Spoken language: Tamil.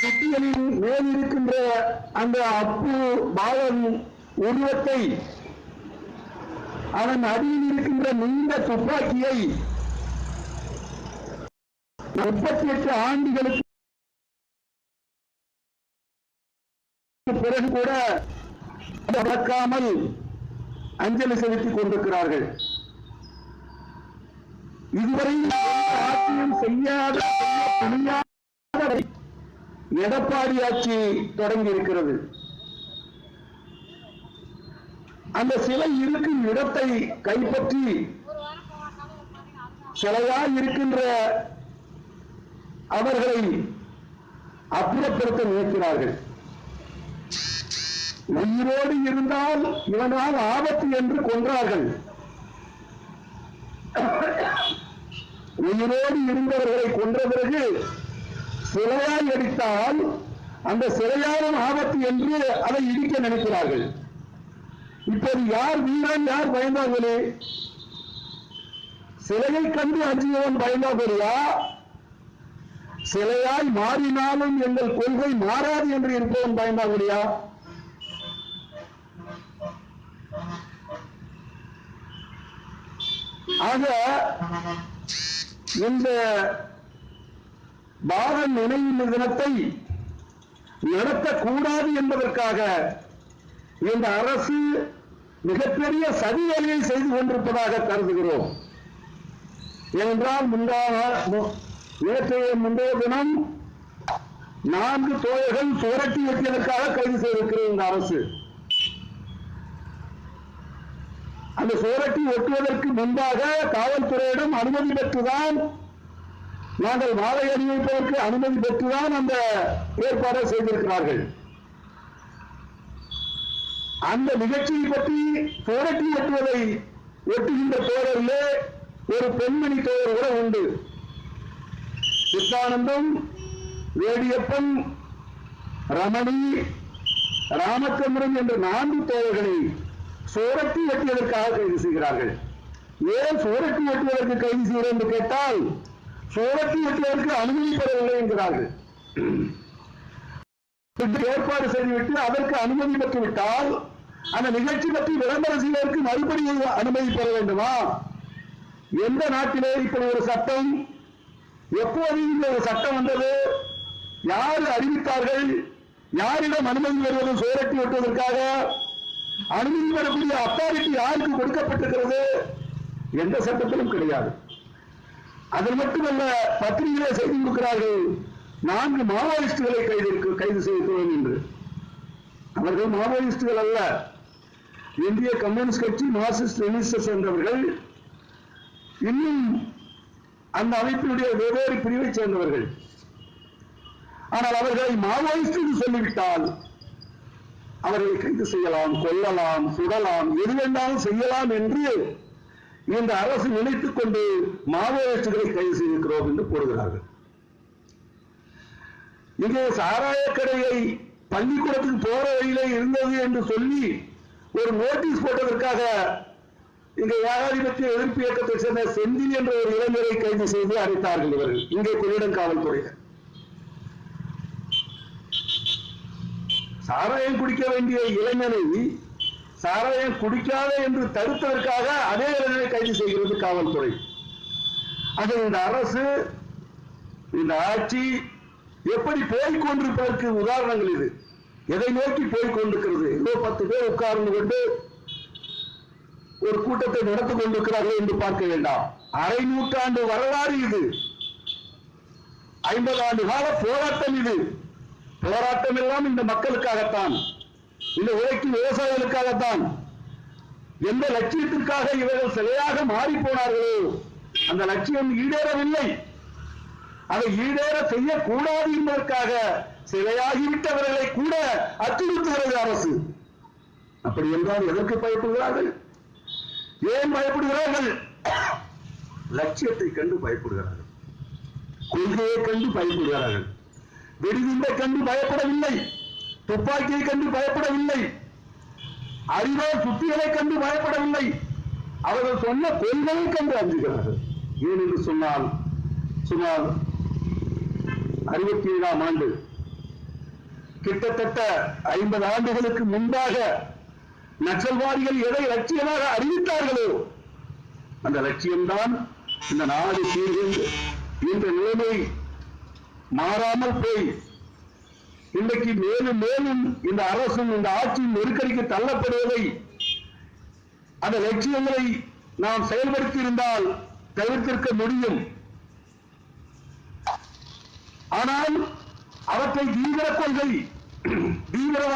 சுத்தியலின் மேல் இருக்கின்ற அந்த அப்பு பாலன் உருவத்தை, அதன் அடியில் இருக்கின்ற நீண்ட துப்பாக்கியை 38 ஆண்டுகளுக்கு பிறகு கூட மறக்காமல் அஞ்சலி செலுத்திக் கொண்டிருக்கிறார்கள். இதுவரை ஆட்சியும் செய்யாத எடப்பாடி ஆட்சி தொடங்கி இருக்கிறது. அந்த சிலை இருக்கும் இடத்தை கைப்பற்றி சிலையாய் இருக்கின்ற அவர்களை அப்புறப்படுத்த நினைக்கிறார்கள். உயிரோடு இருந்தால் இவனால் ஆபத்து என்று கொன்றார்கள். உயிரோடு இருந்தவர்களை கொன்ற பிறகு சிலையாய் அடித்தால் அந்த சிலையாலும் ஆபத்து என்று அதை இடிக்க நினைக்கிறார்கள். இப்போது யார் வீரன், யார் பயந்தாங்களே? சிலையை கண்டு அஞ்சியவன் பயந்தாங்களையா? சிலையாய் மாறினாலும் எங்கள் கொள்கை மாறாது என்று இருப்பவன் பயந்தாங்களையா? ஆக இந்த பாரத் நினைவு தினத்தை நடத்தக்கூடாது என்பதற்காக இந்த அரசு மிகப்பெரிய சதி வேலையை செய்து கொண்டிருப்பதாக கருதுகிறோம். ஏனென்றால் முந்தைய தினம் 4 தோழர்கள் சுவரட்டி வெட்டியதற்காக கைது செய்திருக்கிறது இந்த அரசு. அந்த சுவரட்டி ஒட்டுவதற்கு முன்பாக காவல்துறையிடம் அனுமதி பெற்றுதான், நாங்கள் மாலை அணிவிப்பதற்கு அனுமதி பெற்றுதான் அந்த ஏற்பாடை செய்திருக்கிறார்கள். அந்த நிகழ்ச்சியை பற்றி சுவரட்டி ஒட்டுவதை ஒட்டுகின்ற தோழர்களே ஒரு பெண்மணி தோழர் கூட உண்டு. சித்தானந்தம், வேடியப்பன், ரமணி, ராமச்சந்திரன் என்ற 4 தோழர்களை சுவரட்டி வெட்டியதற்காக கைது செய்கிறார்கள். ஏன் சுவரட்டி வெட்டுவதற்கு கைது செய்கிறோம் என்று கேட்டால், சுவரட்டி வெட்டுவதற்கு அனுமதி பெறவில்லை என்கிறார்கள். ஏற்பாடு செய்துவிட்டு அதற்கு அனுமதி பெற்றுவிட்டால் அந்த நிகழ்ச்சி பற்றி விளம்பரம் செய்வதற்கு மறுபடியும் அனுமதி பெற வேண்டுமா? எந்த நாட்டிலே இப்படி ஒரு சட்டம், எப்போது இந்த ஒரு சட்டம் வந்தது, யார் அறிவித்தார்கள், யாரிடம் அனுமதி பெறுவது? சுவரட்டி வெட்டுவதற்காக அனுமதி பெறக்கூடிய அத்தாரிட்டி யாருக்கு கொடுக்கப்பட்டிருக்கிறது? எந்த சட்டத்திலும் கிடையாது. அதில் மட்டுமல்ல, பத்திரிகையிலே செய்தி கொடுக்கிறார்கள், 4 மாவோயிஸ்டுகளை கைது செய்திருக்கிறோம் என்று. அவர்கள் மாவோயிஸ்டுகள் அல்ல, இந்திய கம்யூனிஸ்ட் கட்சி, மார்க்சிஸ்ட் லெனினிஸ்ட் சேர்ந்தவர்கள், இன்னும் அந்த அமைப்பினுடைய வெவ்வேறு பிரிவை சேர்ந்தவர்கள். ஆனால் அவர்களை மாவோயிஸ்ட் என்று சொல்லிவிட்டால் அவர்களை கைது செய்யலாம், கொல்லலாம், சுடலாம், எது வேண்டாலும் செய்யலாம் என்று இந்த அரசு நினைத்துக் கொண்டு மாவோயிஸ்டுகளை கைது செய்திருக்கிறோம் என்று போடுகிறார்கள். இங்கே சாராய கடையை பள்ளிக்கூடத்துக்கு போற வழியிலே இருந்தது என்று சொல்லி ஒரு நோட்டீஸ் போட்டதற்காக இங்கே ஏகாதிபத்திய எதிர்ப்பு இயக்கத்தை சேர்ந்த செந்தில் என்ற ஒரு இளைஞரை கைது செய்து அடைத்தார்கள் இவர்கள் இங்கே கொள்ளிடம் காவல்துறையினர். சாராயம் குடிக்க வேண்டிய இளைஞனை சாராயம் குடிக்காத என்று தடுத்ததற்காக அதே இளைஞரை கைது செய்கிறது காவல்துறை. ஆக இந்த அரசு, இந்த ஆட்சி எப்படி போய்கொண்டிருப்பதற்கு உதாரணங்கள் இது. எதை நோக்கி போய்கொண்டிருக்கிறது? ஏதோ 10 பேர் உட்கார்ந்து கொண்டு ஒரு கூட்டத்தை நடத்திக் கொண்டிருக்கிறார்கள் என்று பார்க்க வேண்டாம். அரை நூற்றாண்டு வரலாறு இது. 50 ஆண்டு கால போராட்டம் இது. போராட்டம் எல்லாம் இந்த மக்களுக்காகத்தான், இந்த உழைக்கும் விவசாயிகளுக்காகத்தான். எந்த லட்சியத்திற்காக இவர்கள் சிலையாக மாறி போனார்களோ அந்த லட்சியம் ஈடேறவில்லை. அதை ஈடேற செய்யக்கூடாது என்பதற்காக சிலையாகிவிட்டவர்களை கூட அச்சுறுத்துகிறது அரசு. அப்படி என்றால் எதற்கு பயப்படுகிறார்கள்? ஏன் பயப்படுகிறார்கள்? லட்சியத்தை கண்டு பயப்படுகிறார்கள், கொள்கையை கண்டு பயப்படுகிறார்கள். வெடிகுண்டை கண்டு பயப்படவில்லை, துப்பாக்கியை கண்டு பயப்படவில்லை, அறிவால் சுத்திகளை கண்டு பயப்படவில்லை. அவர்கள் சொன்ன கொள்கையை கண்டு அஞ்சுகிறார்கள். ஏன் என்று சொன்னால், சுமார் 67ஆம் ஆண்டு கிட்டத்தட்ட 50 ஆண்டுகளுக்கு முன்பாக நக்சல்வாதிகள் எதை லட்சியமாக அறிவித்தார்களோ அந்த லட்சியம்தான் இந்த நாடு சீர்கொண்டு இந்த நிலைமை மாறாமல் போய் இன்றைக்கு மேலும் மேலும் இந்த அரசும் இந்த ஆட்சியின் நெருக்கடிக்கு தள்ளப்படுவதை அந்த லட்சியங்களை நாம் செயல்படுத்தி இருந்தால் தவிர்த்திருக்க முடியும். ஆனால் அவற்றை தீவிர கொள்கை தீவிரவாத